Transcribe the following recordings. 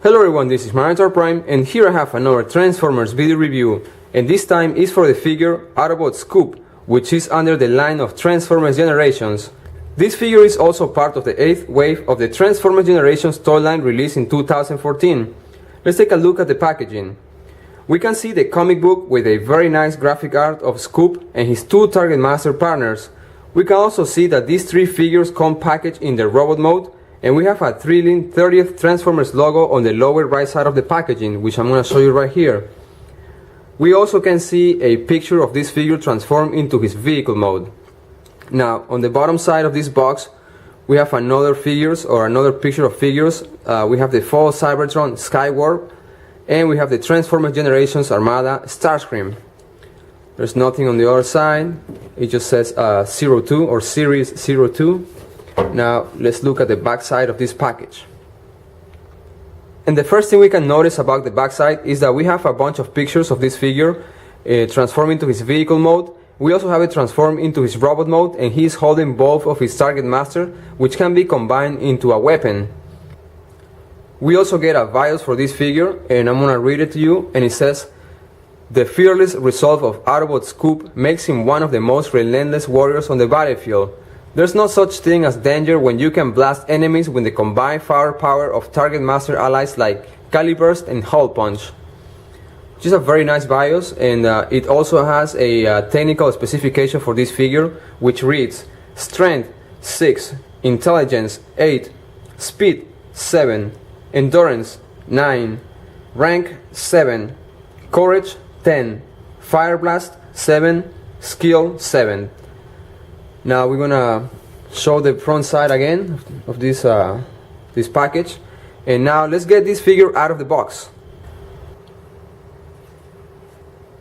Hello everyone, this is Magnetar Prime, and here I have another Transformers video review, and this time is for the figure Autobot Scoop, which is under the line of Transformers Generations. This figure is also part of the 8th wave of the Transformers Generations toy line released in 2014. Let's take a look at the packaging. We can see the comic book with a very nice graphic art of Scoop and his two Targetmaster partners. We can also see that these three figures come packaged in the robot mode, and we have a thrilling 30th Transformers logo on the lower right side of the packaging, which I'm going to show you right here. We also can see a picture of this figure transformed into his vehicle mode. Now, on the bottom side of this box, we have another picture of figures. We have the Fall Cybertron Skywarp, and we have the Transformers Generations Armada Starscream. There's nothing on the other side. It just says 02 or Series 02. Now let's look at the back side of this package. And the first thing we can notice about the back side is that we have a bunch of pictures of this figure transformed into his vehicle mode. We also have it transformed into his robot mode, and he is holding both of his Targetmaster, which can be combined into a weapon. We also get a bios for this figure, and I'm gonna read it to you, and it says, "The fearless resolve of Autobot Scoop makes him one of the most relentless warriors on the battlefield. There's no such thing as danger when you can blast enemies with the combined firepower of Targetmaster allies like Caliburst and Hull Punch." Which is a very nice bios, and it also has a technical specification for this figure, which reads: Strength 6, Intelligence 8, Speed 7, Endurance 9, Rank 7, Courage 10, Fire Blast 7, Skill 7. Now we're gonna show the front side again of this package, and now let's get this figure out of the box.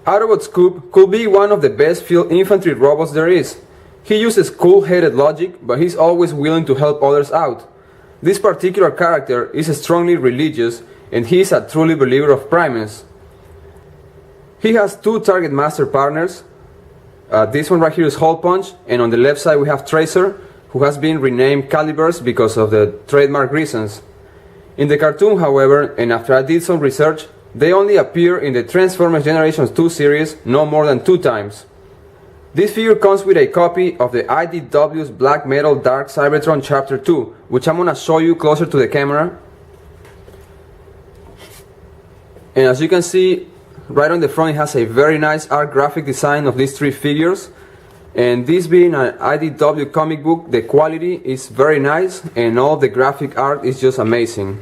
Autobot Scoop could be one of the best field infantry robots there is. He uses cool-headed logic, but he's always willing to help others out. This particular character is strongly religious, and he is a truly believer of Primus. He has two Targetmaster partners. This one right here is Hull Punch, and on the left side we have Tracer, who has been renamed Caliburst because of the trademark reasons. In the cartoon, however, and after I did some research, they only appear in the Transformers Generations 2 series no more than 2 times. This figure comes with a copy of the IDW's Black Metal Dark Cybertron Chapter 2, which I'm gonna show you closer to the camera. And as you can see, right on the front, it has a very nice art graphic design of these three figures. And this being an IDW comic book, the quality is very nice, and all the graphic art is just amazing.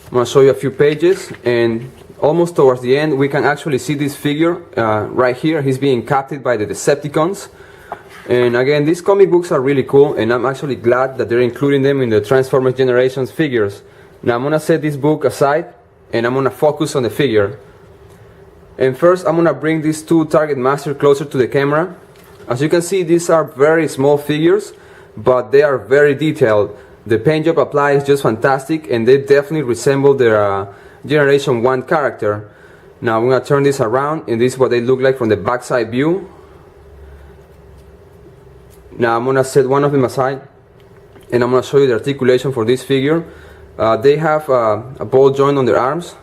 I'm going to show you a few pages, and almost towards the end we can actually see this figure right here. He's being captured by the Decepticons. And again, these comic books are really cool, and I'm actually glad that they're including them in the Transformers Generations figures. Now I'm going to set this book aside, and I'm going to focus on the figure. And first I'm gonna bring these two Targetmaster closer to the camera. As you can see, these are very small figures, but they are very detailed. The paint job applied is just fantastic, and they definitely resemble their Generation 1 character. Now I'm gonna turn this around, and this is what they look like from the backside view. Now I'm gonna set one of them aside, and I'm gonna show you the articulation for this figure. They have a ball joint on their arms,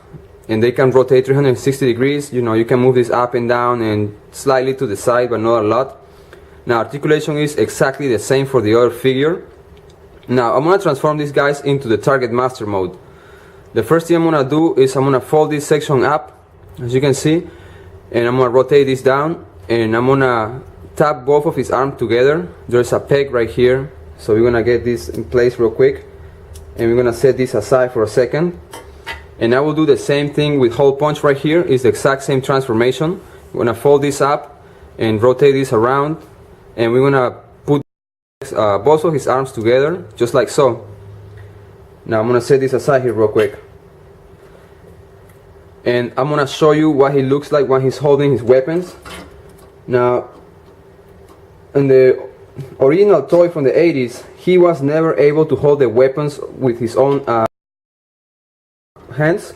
and they can rotate 360 degrees. You know, you can move this up and down and slightly to the side, but not a lot. Now articulation is exactly the same for the other figure. Now I'm gonna transform these guys into the Targetmaster mode. The first thing I'm gonna do is I'm gonna fold this section up, as you can see, and I'm gonna rotate this down, and I'm gonna tap both of his arms together. There's a peg right here, so we're gonna get this in place real quick, and we're gonna set this aside for a second. And I will do the same thing with Hull Punch right here. It's the exact same transformation. We're gonna fold this up and rotate this around, and we're gonna put both of his arms together, just like so. Now I'm gonna set this aside here real quick, and I'm gonna show you what he looks like when he's holding his weapons. Now, in the original toy from the 80s, he was never able to hold the weapons with his own hands.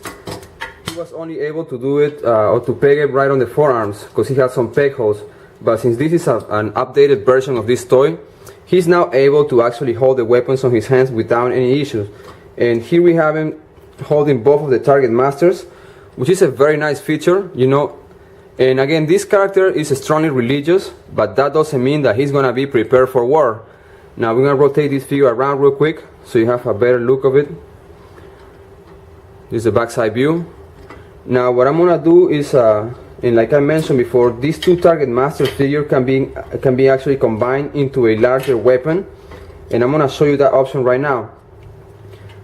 He was only able to do it or to peg it right on the forearms, because he has some peg holes. But since this is an updated version of this toy, he's now able to actually hold the weapons on his hands without any issues. And here we have him holding both of the Targetmasters, which is a very nice feature, you know. And again, this character is strongly religious, but that doesn't mean that he's gonna be prepared for war. Now we're gonna rotate this figure around real quick so you have a better look of it. This is the backside view. Now what I'm gonna do is, and like I mentioned before, these two Targetmasters figure can be actually combined into a larger weapon, and I'm gonna show you that option right now.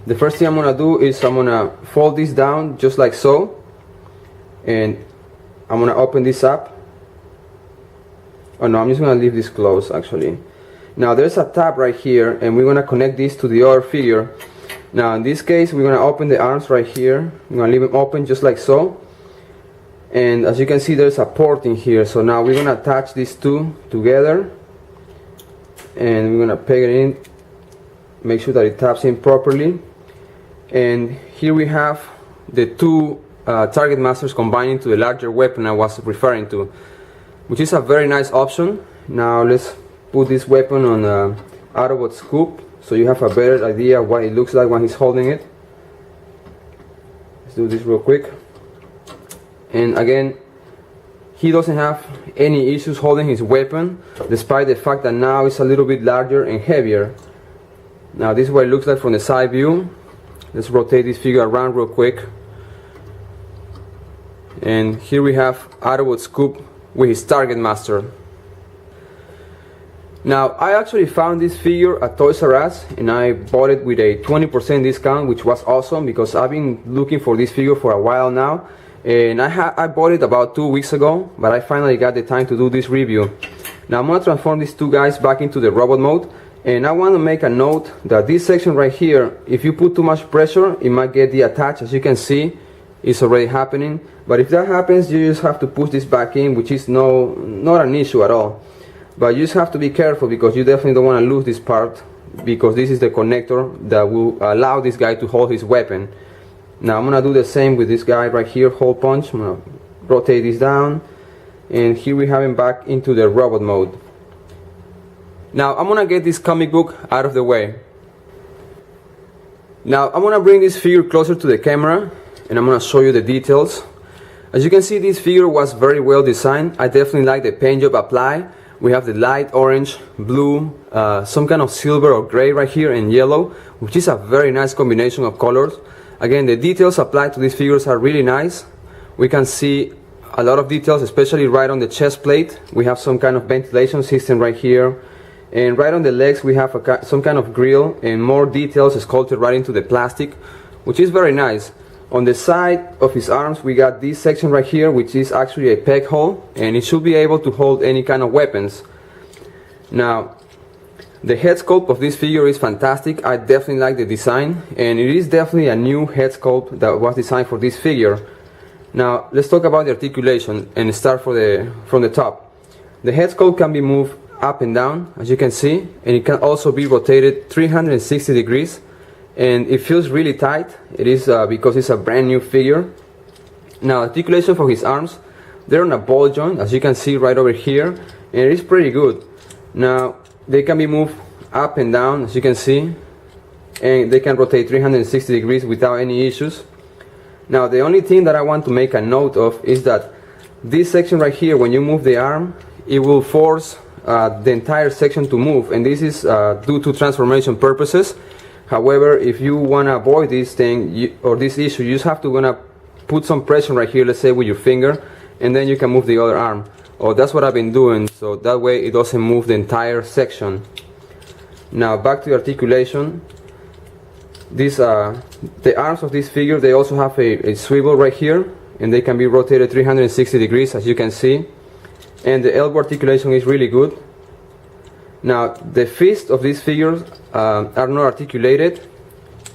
The first thing I'm gonna do is I'm gonna fold this down just like so, and I'm gonna open this up. Oh no, I'm just gonna leave this closed actually. Now there's a tab right here, and we're gonna connect this to the other figure. Now in this case, we're gonna open the arms right here. I'm gonna leave them open just like so. And as you can see, there's a port in here. So now we're gonna attach these two together, and we're gonna peg it in. Make sure that it taps in properly. And here we have the two Targetmasters combined into the larger weapon I was referring to, which is a very nice option. Now let's put this weapon on Autobot Scoop so you have a better idea what it looks like when he's holding it. Let's do this real quick. And again, he doesn't have any issues holding his weapon, despite the fact that now it's a little bit larger and heavier. Now this is what it looks like from the side view. Let's rotate this figure around real quick. And here we have Autobot Scoop with his Targetmaster. Now I actually found this figure at Toys R Us, and I bought it with a 20% discount, which was awesome because I've been looking for this figure for a while now. And I bought it about 2 weeks ago, but I finally got the time to do this review. Now I'm going to transform these two guys back into the robot mode. And I want to make a note that this section right here, if you put too much pressure, it might get detached. As you can see, it's already happening. But if that happens, you just have to push this back in, which is not an issue at all. But you just have to be careful because you definitely don't want to lose this part, because this is the connector that will allow this guy to hold his weapon. Now I'm going to do the same with this guy right here, hole punch. I'm going to rotate this down, and here we have him back into the robot mode. Now I'm gonna get this comic book out of the way. Now I'm gonna bring this figure closer to the camera, and I'm gonna show you the details. As you can see, this figure was very well designed. I definitely like the paint job applied. We have the light orange, blue, some kind of silver or gray right here, and yellow, which is a very nice combination of colors. Again, the details applied to these figures are really nice. We can see a lot of details, especially right on the chest plate. We have some kind of ventilation system right here. And right on the legs we have some kind of grill and more details sculpted right into the plastic, which is very nice. On the side of his arms we got this section right here, which is actually a peg hole, and it should be able to hold any kind of weapons. Now the head sculpt of this figure is fantastic. I definitely like the design, and it is definitely a new head sculpt that was designed for this figure. Now let's talk about the articulation and start from the top. The head sculpt can be moved up and down, as you can see, and it can also be rotated 360 degrees, and it feels really tight. It is because it's a brand new figure. Now articulation for his arms, they're on a ball joint, as you can see right over here, and it is pretty good. Now they can be moved up and down, as you can see, and they can rotate 360 degrees without any issues. Now the only thing that I want to make a note of is that this section right here, when you move the arm, it will force the entire section to move, and this is due to transformation purposes. However, if you want to avoid this thing or this issue, you just have to put some pressure right here, let's say with your finger, and then you can move the other arm. Oh, that's what I've been doing, so that way it doesn't move the entire section. Now back to the articulation. The arms of this figure, they also have a swivel right here, and they can be rotated 360 degrees, as you can see. And the elbow articulation is really good. Now the fists of these figures are not articulated,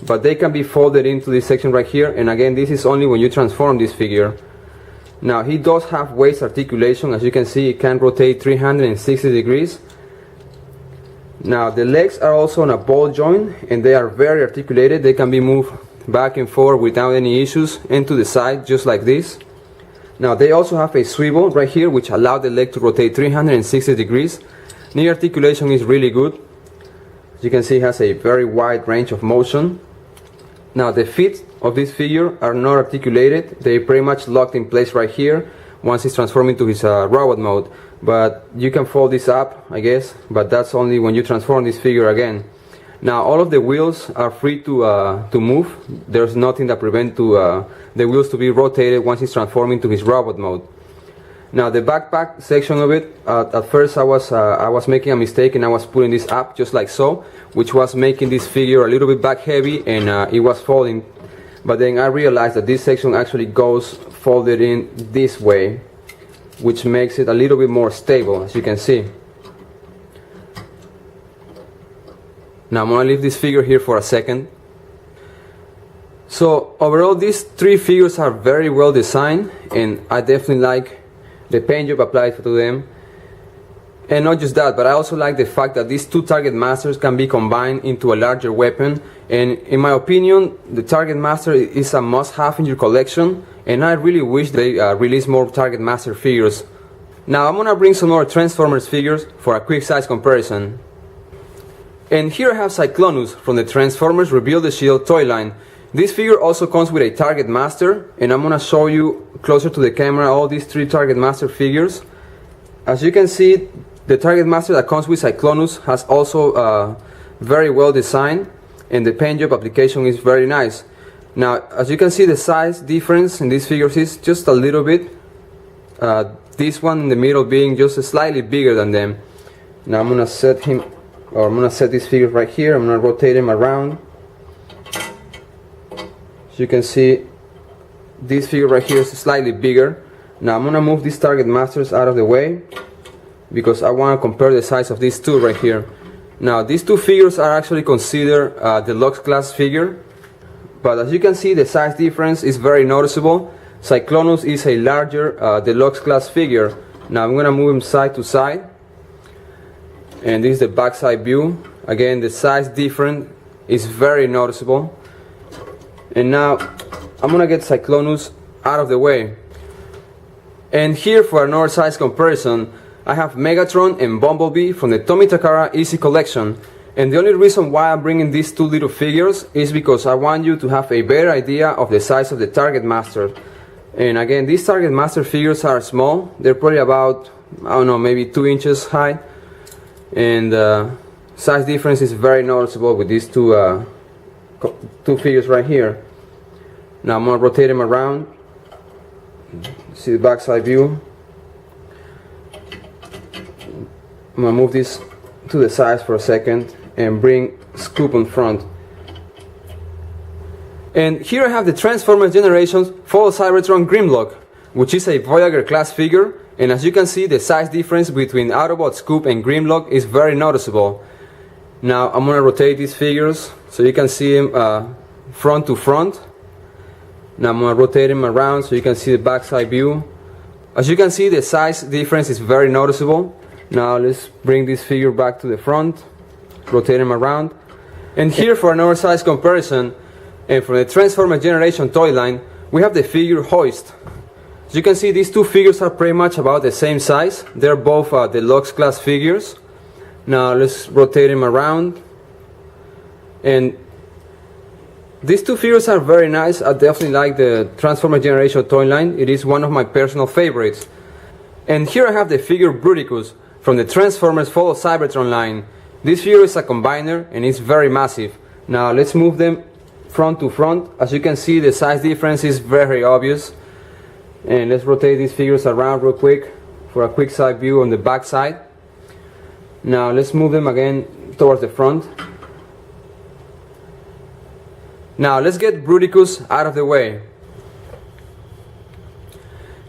but they can be folded into this section right here, and again this is only when you transform this figure. Now he does have waist articulation, as you can see, it can rotate 360 degrees. Now the legs are also on a ball joint, and they are very articulated. They can be moved back and forth without any issues, and to the side just like this. Now they also have a swivel right here, which allows the leg to rotate 360 degrees. Knee articulation is really good. As you can see, it has a very wide range of motion. Now the feet of this figure are not articulated, they pretty much locked in place right here once it's transformed into his robot mode. But you can fold this up, I guess, but that's only when you transform this figure again. Now all of the wheels are free to move. There's nothing that prevents the wheels to be rotated once it's transformed into his robot mode. Now the backpack section of it, at first I was making a mistake and I was putting this up just like so, which was making this figure a little bit back heavy, and it was folding. But then I realized that this section actually goes folded in this way, which makes it a little bit more stable, as you can see. Now I'm gonna leave this figure here for a second. So overall these three figures are very well designed, and I definitely like the paint job applied to them. And not just that, but I also like the fact that these two Targetmasters can be combined into a larger weapon. And in my opinion, the Targetmaster is a must-have in your collection, and I really wish they release more Targetmaster figures. Now I'm gonna bring some more Transformers figures for a quick size comparison. And here I have Cyclonus from the Transformers Rebuild the Shield toy line. This figure also comes with a Targetmaster, and I'm gonna show you closer to the camera all these three Targetmaster figures. As you can see, the Targetmaster that comes with Cyclonus has also very well designed, and the paint job application is very nice. Now as you can see, the size difference in these figures is just a little bit, this one in the middle being just slightly bigger than them. Now I'm gonna set this figure right here. I'm gonna rotate him around. As you can see, this figure right here is slightly bigger. Now I'm gonna move these Targetmasters out of the way because I want to compare the size of these two right here. Now these two figures are actually considered deluxe class figure, but as you can see, the size difference is very noticeable. Cyclonus is a larger deluxe class figure. Now I'm gonna move him side to side, and this is the backside view. Again, the size difference is very noticeable. And now I'm gonna get Cyclonus out of the way. And here for another size comparison, I have Megatron and Bumblebee from the Tommy Takara Easy Collection. And the only reason why I'm bringing these two little figures is because I want you to have a better idea of the size of the Targetmaster. And again, these Targetmaster figures are small. They're probably about, I don't know, maybe 2 inches high. And size difference is very noticeable with these two figures right here. Now I'm gonna rotate them around. See the backside view. I'm gonna move this to the sides for a second and bring Scoop on front. And here I have the Transformers Generations Fall Cybertron Grimlock, which is a Voyager class figure. And as you can see, the size difference between Autobot Scoop and Grimlock is very noticeable. Now I'm gonna rotate these figures so you can see them front to front. Now I'm gonna rotate him around so you can see the backside view. As you can see, the size difference is very noticeable. Now let's bring this figure back to the front, rotate him around. And here for another size comparison, and for the Transformer Generation toy line, we have the figure Hoist. As you can see, these two figures are pretty much about the same size. They're both deluxe class figures. Now let's rotate him around. And these two figures are very nice. I definitely like the Transformer Generation toy line. It is one of my personal favorites. And here I have the figure Bruticus from the Transformers Fall of Cybertron line. This figure is a combiner and it's very massive. Now let's move them front to front. As you can see, the size difference is very obvious. And let's rotate these figures around real quick for a quick side view on the back side. Now let's move them again towards the front. Now let's get Bruticus out of the way.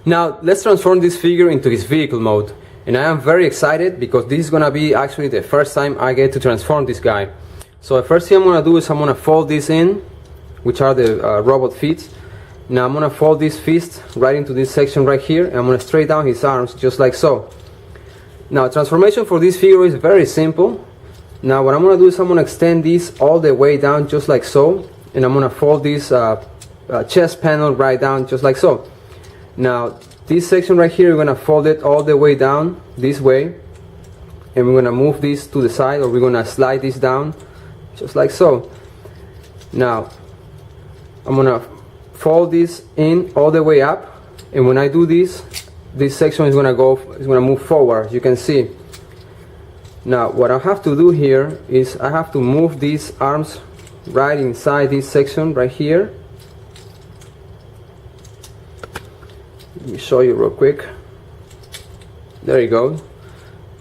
Now let's transform this figure into his vehicle mode. And I am very excited because this is gonna be actually the first time I get to transform this guy. So the first thing I'm gonna do is I'm gonna fold this in, which are the robot feet. Now I'm gonna fold this fist right into this section right here, and I'm gonna straight down his arms just like so. Now transformation for this figure is very simple. Now what I'm gonna do is I'm gonna extend this all the way down just like so, and I'm gonna fold this chest panel right down just like so. Now this section right here, we're gonna fold it all the way down this way, and we're gonna move this to the side, or we're gonna slide this down just like so. Now I'm gonna fold this in all the way up, and when I do this section is gonna move forward, as you can see. Now what I have to do here is I have to move these arms right inside this section right here. Let me show you real quick. There you go.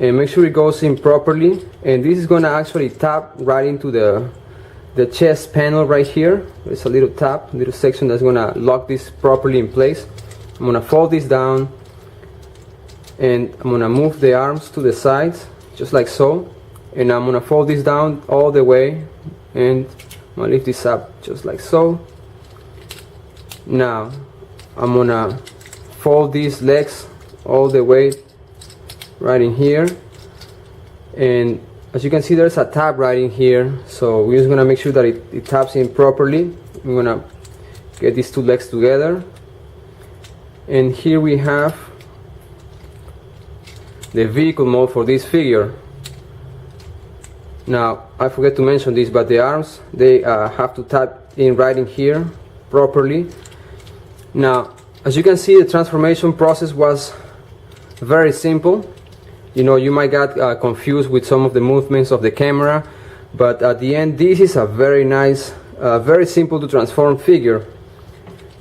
And make sure it goes in properly, and this is gonna actually tap right into the chest panel right here. There's a little tap, little section that's gonna lock this properly in place. I'm gonna fold this down, and I'm gonna move the arms to the sides just like so, and I'm gonna fold this down all the way, and I'm gonna lift this up just like so. Now I'm gonna fold these legs all the way right in here, and as you can see there's a tab right in here, so we're just gonna make sure that it taps in properly. I'm gonna get these two legs together, and here we have the vehicle mode for this figure. Now I forget to mention this, but the arms, they have to tap in right in here properly. Now as you can see, the transformation process was very simple. You know, you might get confused with some of the movements of the camera, but at the end this is a very nice, very simple to transform figure.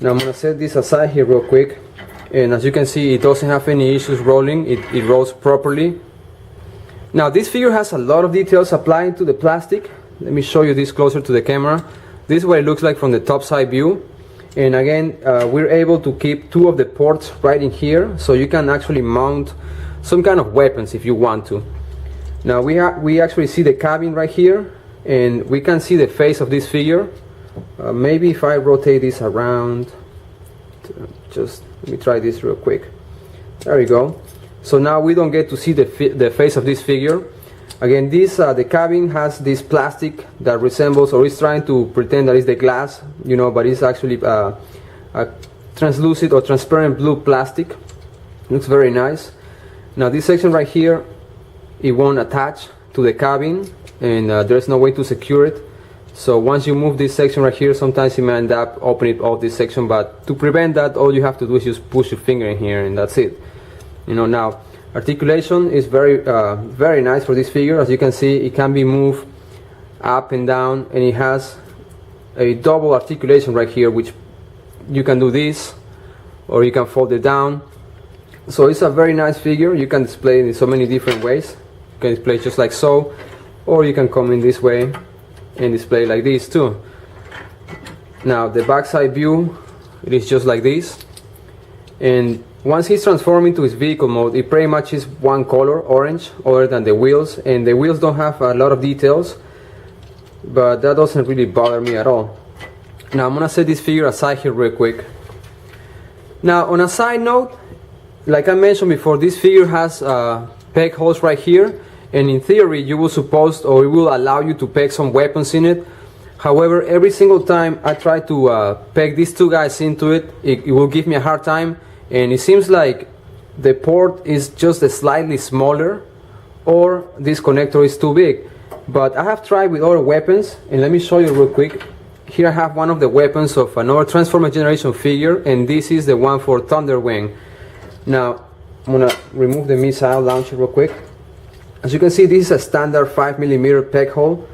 Now I'm gonna set this aside here real quick, and as you can see it doesn't have any issues rolling. It rolls properly. Now this figure has a lot of details applied to the plastic. Let me show you this closer to the camera. This is what it looks like from the top side view, and again we're able to keep two of the ports right in here, so you can actually mount some kind of weapons if you want to. Now we actually see the cabin right here, and we can see the face of this figure. Maybe if I rotate this around, just let me try this real quick. There we go. So now we don't get to see the face of this figure. Again, this the cabin has this plastic that resembles, or is trying to pretend that it's the glass, you know, but it's actually a translucent or transparent blue plastic. Looks very nice. Now this section right here, it won't attach to the cabin, and there's no way to secure it. So once you move this section right here, sometimes you may end up opening up this section, but to prevent that, all you have to do is just push your finger in here, and that's it. You know, now articulation is very nice for this figure. As you can see, it can be moved up and down, and it has a double articulation right here, which you can do this, or you can fold it down. So it's a very nice figure. You can display it in so many different ways. You can display it just like so, or you can come in this way and display like this too. Now the backside view, it is just like this, and once he's transformed into his vehicle mode, it pretty much is one color, orange, other than the wheels, and the wheels don't have a lot of details, but that doesn't really bother me at all. Now I'm gonna set this figure aside here real quick. Now on a side note, like I mentioned before, this figure has peg holes right here, and in theory you will suppose, or it will allow you to peg some weapons in it. However, every single time I try to peg these two guys into it, it will give me a hard time, and it seems like the port is just slightly smaller, or this connector is too big. But I have tried with other weapons, and let me show you real quick. Here I have one of the weapons of another Transformers Generation figure, and this is the one for Thunderwing. Now I'm gonna remove the missile launcher real quick. As you can see, this is a standard 5mm peg hole,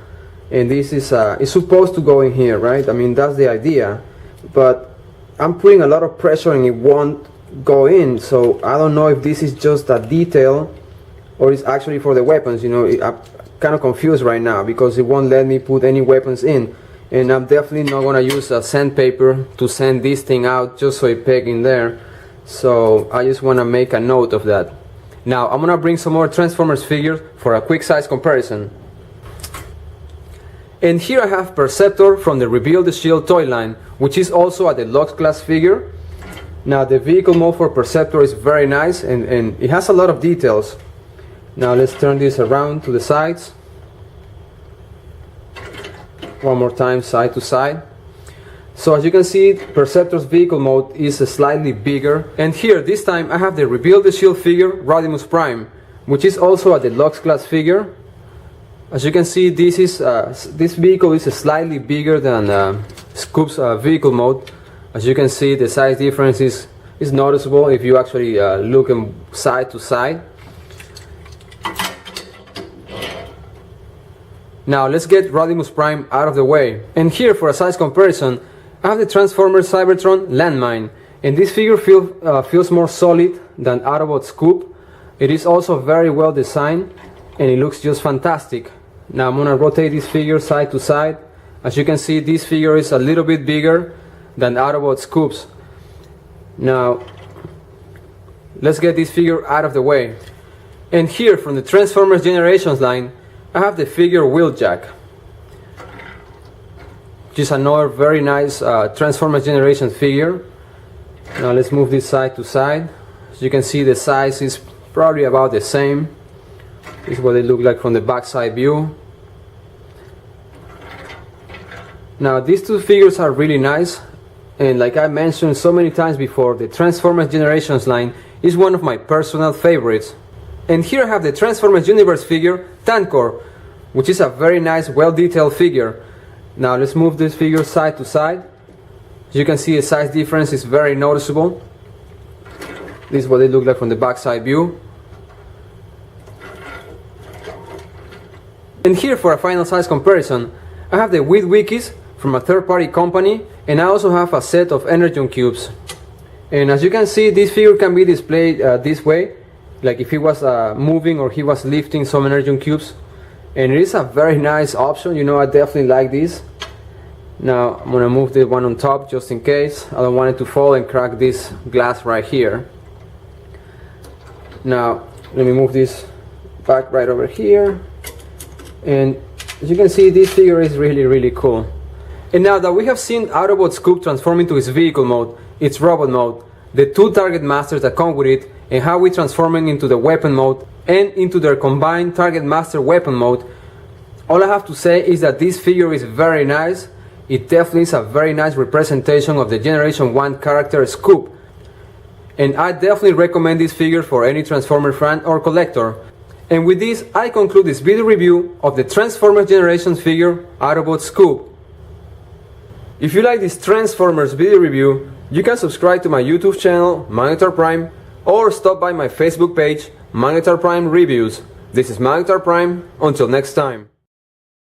and this is it's supposed to go in here, right? I mean, that's the idea, but I'm putting a lot of pressure and it won't go in, so I don't know if this is just a detail or it's actually for the weapons. You know, I'm kind of confused right now because it won't let me put any weapons in, and I'm definitely not gonna use a sandpaper to sand this thing out just so it peg in there. So I just want to make a note of that. Now I'm gonna bring some more Transformers figures for a quick size comparison. And here I have Perceptor from the Reveal the Shield toy line, which is also a deluxe class figure. Now the vehicle mode for Perceptor is very nice, and it has a lot of details. Now let's turn this around to the sides. One more time, side to side. So as you can see, Perceptor's vehicle mode is slightly bigger. And here, this time, I have the Reveal the Shield figure, Rodimus Prime, which is also a deluxe class figure. As you can see, this vehicle is slightly bigger than Scoop's vehicle mode. As you can see, the size difference is noticeable if you actually look side to side. Now let's get Rodimus Prime out of the way. And here, for a size comparison, I have the Transformers Cybertron Landmine. And this figure feels more solid than Autobot Scoop. It is also very well designed and it looks just fantastic. Now I'm gonna rotate this figure side to side. As you can see, this figure is a little bit bigger than Autobot Scoop's. Now let's get this figure out of the way. And here, from the Transformers Generations line, I have the figure Wheeljack, which is another very nice Transformers Generations figure. Now let's move this side to side. As you can see, the size is probably about the same. This is what they look like from the backside view. Now these two figures are really nice, and like I mentioned so many times before, the Transformers Generations line is one of my personal favorites. And here I have the Transformers Universe figure Tankor, which is a very nice, well-detailed figure. Now let's move this figure side to side. As you can see, the size difference is very noticeable. This is what they look like from the backside view. And here, for a final size comparison, I have the Wikis from a third-party company, and I also have a set of Energon cubes. And as you can see, this figure can be displayed this way, like if he was moving or he was lifting some Energon cubes. And it is a very nice option, you know, I definitely like this. Now I'm gonna move the one on top just in case. I don't want it to fall and crack this glass right here. Now let me move this back right over here. And as you can see, this figure is really cool. And now that we have seen Autobot Scoop transform into his vehicle mode, its robot mode, the two Targetmasters that come with it, and how we transforming into the weapon mode and into their combined Targetmaster weapon mode, all I have to say is that this figure is very nice. It definitely is a very nice representation of the Generation 1 character Scoop. And I definitely recommend this figure for any Transformer fan or collector. And with this, I conclude this video review of the Transformers Generations figure Autobot Scoop. If you like this Transformers video review, you can subscribe to my YouTube channel, Magnetar Prime, or stop by my Facebook page, Magnetar Prime Reviews. This is Magnetar Prime. Until next time.